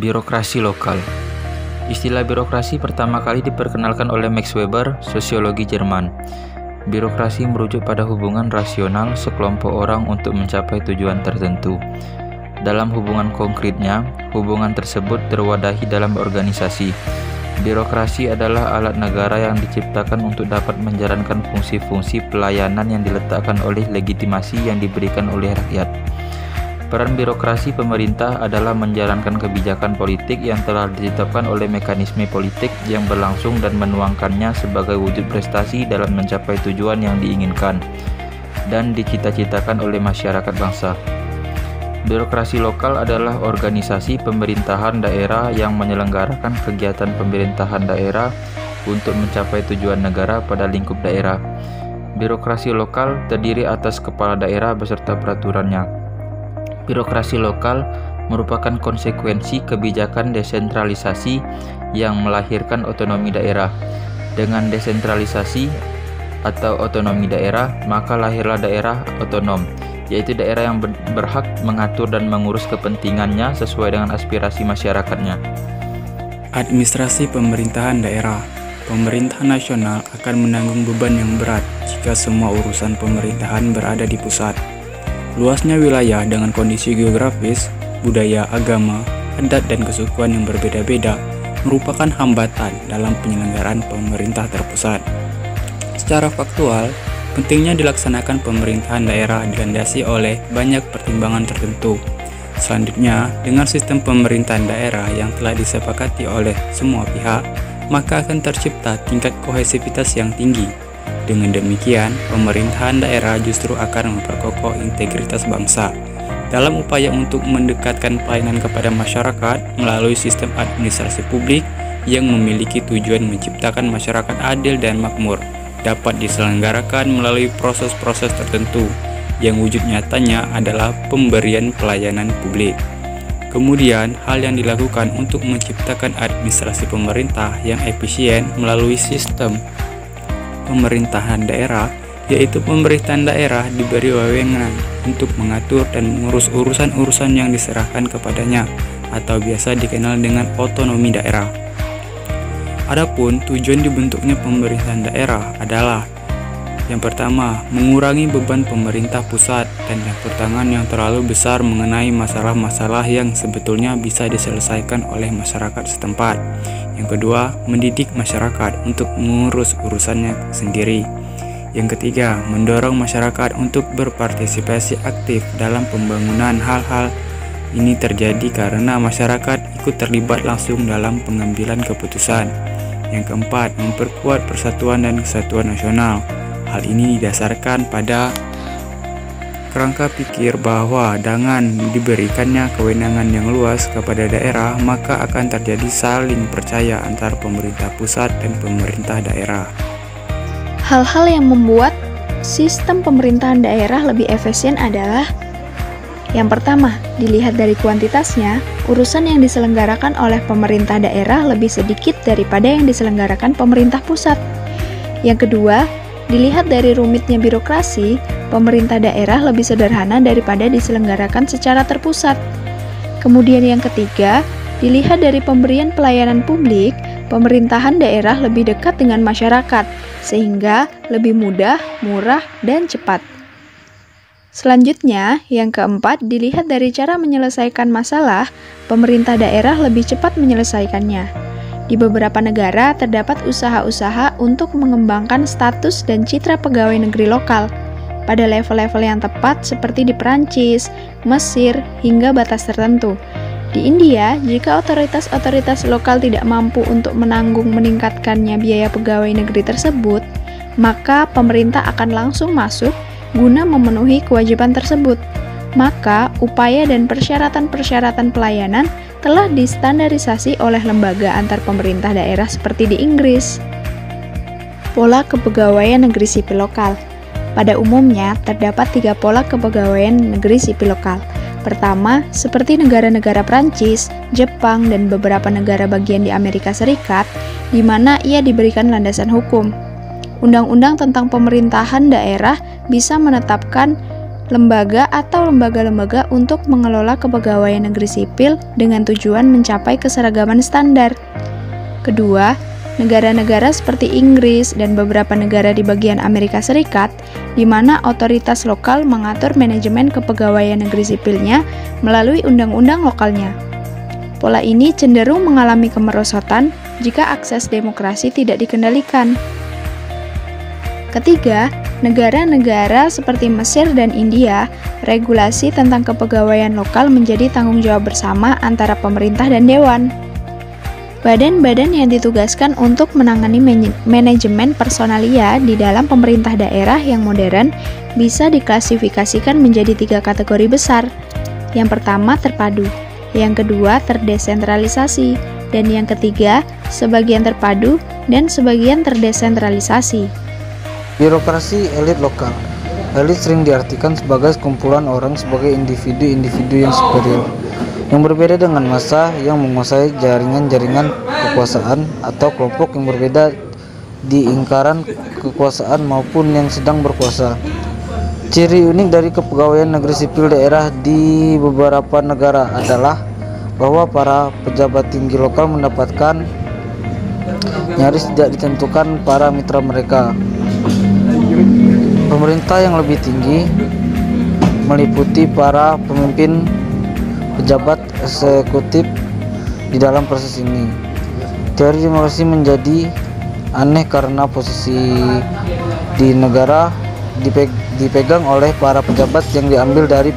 Birokrasi lokal. Istilah birokrasi pertama kali diperkenalkan oleh Max Weber, sosiologi Jerman. Birokrasi merujuk pada hubungan rasional sekelompok orang untuk mencapai tujuan tertentu. Dalam hubungan konkretnya, hubungan tersebut terwadahi dalam organisasi. Birokrasi adalah alat negara yang diciptakan untuk dapat menjalankan fungsi-fungsi pelayanan yang diletakkan oleh legitimasi yang diberikan oleh rakyat. Peran birokrasi pemerintah adalah menjalankan kebijakan politik yang telah ditetapkan oleh mekanisme politik yang berlangsung dan menuangkannya sebagai wujud prestasi dalam mencapai tujuan yang diinginkan dan dicita-citakan oleh masyarakat bangsa. Birokrasi lokal adalah organisasi pemerintahan daerah yang menyelenggarakan kegiatan pemerintahan daerah untuk mencapai tujuan negara pada lingkup daerah. Birokrasi lokal terdiri atas kepala daerah beserta peraturannya. Birokrasi lokal merupakan konsekuensi kebijakan desentralisasi yang melahirkan otonomi daerah. Dengan desentralisasi atau otonomi daerah, maka lahirlah daerah otonom, yaitu daerah yang berhak mengatur dan mengurus kepentingannya sesuai dengan aspirasi masyarakatnya. Administrasi pemerintahan daerah. Pemerintah nasional akan menanggung beban yang berat jika semua urusan pemerintahan berada di pusat. Luasnya wilayah dengan kondisi geografis, budaya, agama, adat, dan kesukuan yang berbeda-beda merupakan hambatan dalam penyelenggaraan pemerintah terpusat. Secara faktual, pentingnya dilaksanakan pemerintahan daerah dilandasi oleh banyak pertimbangan tertentu. Selanjutnya, dengan sistem pemerintahan daerah yang telah disepakati oleh semua pihak, maka akan tercipta tingkat kohesivitas yang tinggi. Dengan demikian, pemerintahan daerah justru akan memperkokoh integritas bangsa. Dalam upaya untuk mendekatkan pelayanan kepada masyarakat melalui sistem administrasi publik yang memiliki tujuan menciptakan masyarakat adil dan makmur, dapat diselenggarakan melalui proses-proses tertentu yang wujud nyatanya adalah pemberian pelayanan publik. Kemudian, hal yang dilakukan untuk menciptakan administrasi pemerintah yang efisien melalui sistem pemerintahan daerah, yaitu pemerintahan daerah diberi wewenang untuk mengatur dan mengurus urusan-urusan yang diserahkan kepadanya atau biasa dikenal dengan otonomi daerah. Adapun tujuan dibentuknya pemerintahan daerah adalah: yang pertama, mengurangi beban pemerintah pusat dan campur tangan yang terlalu besar mengenai masalah-masalah yang sebetulnya bisa diselesaikan oleh masyarakat setempat. Yang kedua, mendidik masyarakat untuk mengurus urusannya sendiri. Yang ketiga, mendorong masyarakat untuk berpartisipasi aktif dalam pembangunan. Hal-hal ini terjadi karena masyarakat ikut terlibat langsung dalam pengambilan keputusan. Yang keempat, memperkuat persatuan dan kesatuan nasional. Hal ini didasarkan pada kerangka pikir bahwa dengan diberikannya kewenangan yang luas kepada daerah, maka akan terjadi saling percaya antar pemerintah pusat dan pemerintah daerah. Hal-hal yang membuat sistem pemerintahan daerah lebih efisien adalah: yang pertama, dilihat dari kuantitasnya, urusan yang diselenggarakan oleh pemerintah daerah lebih sedikit daripada yang diselenggarakan pemerintah pusat. Yang kedua, dilihat dari rumitnya birokrasi, pemerintah daerah lebih sederhana daripada diselenggarakan secara terpusat. Kemudian yang ketiga, dilihat dari pemberian pelayanan publik, pemerintahan daerah lebih dekat dengan masyarakat, sehingga lebih mudah, murah, dan cepat. Selanjutnya, yang keempat, dilihat dari cara menyelesaikan masalah, pemerintah daerah lebih cepat menyelesaikannya. Di beberapa negara terdapat usaha-usaha untuk mengembangkan status dan citra pegawai negeri lokal pada level-level yang tepat seperti di Perancis, Mesir, hingga batas tertentu. Di India, jika otoritas-otoritas lokal tidak mampu untuk menanggung meningkatkannya biaya pegawai negeri tersebut, maka pemerintah akan langsung masuk guna memenuhi kewajiban tersebut. Maka, upaya dan persyaratan-persyaratan pelayanan telah distandarisasi oleh lembaga antar pemerintah daerah seperti di Inggris. Pola kepegawaian negeri sipil lokal. Pada umumnya, terdapat 3 pola kepegawaian negeri sipil lokal. Pertama, seperti negara-negara Prancis, Jepang, dan beberapa negara bagian di Amerika Serikat, di mana ia diberikan landasan hukum. Undang-undang tentang pemerintahan daerah bisa menetapkan lembaga atau lembaga-lembaga untuk mengelola kepegawaian negeri sipil dengan tujuan mencapai keseragaman standar. Kedua, negara-negara seperti Inggris dan beberapa negara di bagian Amerika Serikat, di mana otoritas lokal mengatur manajemen kepegawaian negeri sipilnya melalui undang-undang lokalnya. Pola ini cenderung mengalami kemerosotan jika akses demokrasi tidak dikendalikan. Ketiga, negara-negara seperti Mesir dan India, regulasi tentang kepegawaian lokal menjadi tanggung jawab bersama antara pemerintah dan dewan. Badan-badan yang ditugaskan untuk menangani manajemen personalia di dalam pemerintah daerah yang modern bisa diklasifikasikan menjadi 3 kategori besar. Yang pertama, terpadu. Yang kedua, terdesentralisasi. Dan yang ketiga, sebagian terpadu dan sebagian terdesentralisasi. Birokrasi elit lokal. Elit sering diartikan sebagai sekumpulan orang sebagai individu-individu yang superior, yang berbeda dengan massa yang menguasai jaringan-jaringan kekuasaan atau kelompok yang berbeda di lingkaran kekuasaan maupun yang sedang berkuasa. Ciri unik dari kepegawaian negeri sipil daerah di beberapa negara adalah bahwa para pejabat tinggi lokal mendapatkan nyaris tidak ditentukan para mitra mereka. Pemerintah yang lebih tinggi meliputi para pemimpin pejabat eksekutif di dalam proses ini. Teori demokrasi menjadi aneh karena posisi di negara dipegang oleh para pejabat yang diambil dari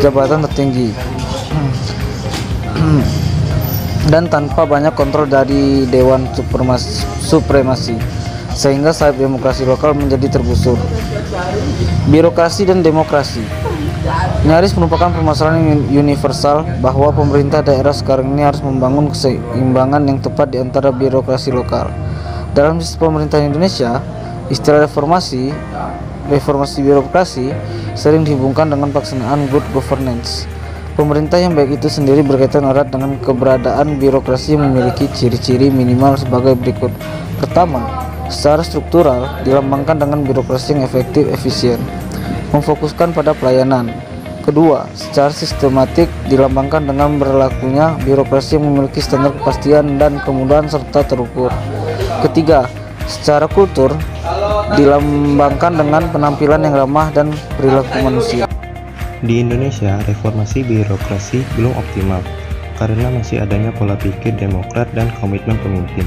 jabatan tertinggi dan tanpa banyak kontrol dari Dewan Supremasi, sehingga sayap demokrasi lokal menjadi tergusur. Birokrasi dan demokrasi nyaris merupakan permasalahan universal bahwa pemerintah daerah sekarang ini harus membangun keseimbangan yang tepat di antara birokrasi lokal. Dalam sistem pemerintahan Indonesia, istilah reformasi birokrasi sering dihubungkan dengan pelaksanaan good governance. Pemerintah yang baik itu sendiri berkaitan erat dengan keberadaan birokrasi yang memiliki ciri-ciri minimal sebagai berikut. Pertama, secara struktural dilambangkan dengan birokrasi yang efektif, efisien, memfokuskan pada pelayanan. Kedua, secara sistematik dilambangkan dengan berlakunya birokrasi yang memiliki standar kepastian dan kemudahan serta terukur. Ketiga, secara kultur dilambangkan dengan penampilan yang ramah dan perilaku manusia. Di Indonesia, reformasi birokrasi belum optimal karena masih adanya pola pikir demokrat dan komitmen pemimpin.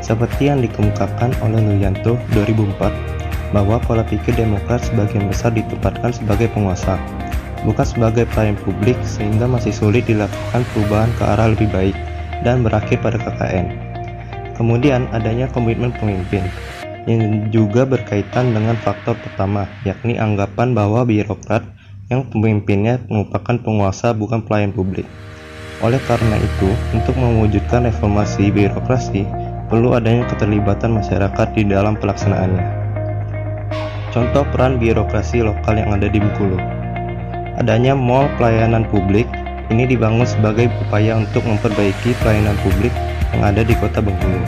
Seperti yang dikemukakan oleh Luyanto 2004, bahwa pola pikir demokrat sebagian besar ditempatkan sebagai penguasa, bukan sebagai pelayan publik, sehingga masih sulit dilakukan perubahan ke arah lebih baik dan berakhir pada KKN. Kemudian adanya komitmen pemimpin, yang juga berkaitan dengan faktor pertama, yakni anggapan bahwa birokrat yang pemimpinnya merupakan penguasa bukan pelayan publik. Oleh karena itu, untuk mewujudkan reformasi birokrasi, perlu adanya keterlibatan masyarakat di dalam pelaksanaannya. Contoh peran birokrasi lokal yang ada di Bengkulu. Adanya mall pelayanan publik, ini dibangun sebagai upaya untuk memperbaiki pelayanan publik yang ada di kota Bengkulu.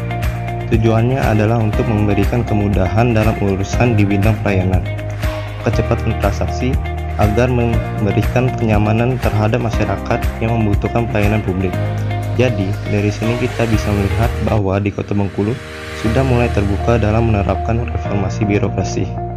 Tujuannya adalah untuk memberikan kemudahan dalam urusan di bidang pelayanan, kecepatan transaksi, agar memberikan kenyamanan terhadap masyarakat yang membutuhkan pelayanan publik. Jadi, dari sini kita bisa melihat bahwa di Kota Bengkulu sudah mulai terbuka dalam menerapkan reformasi birokrasi.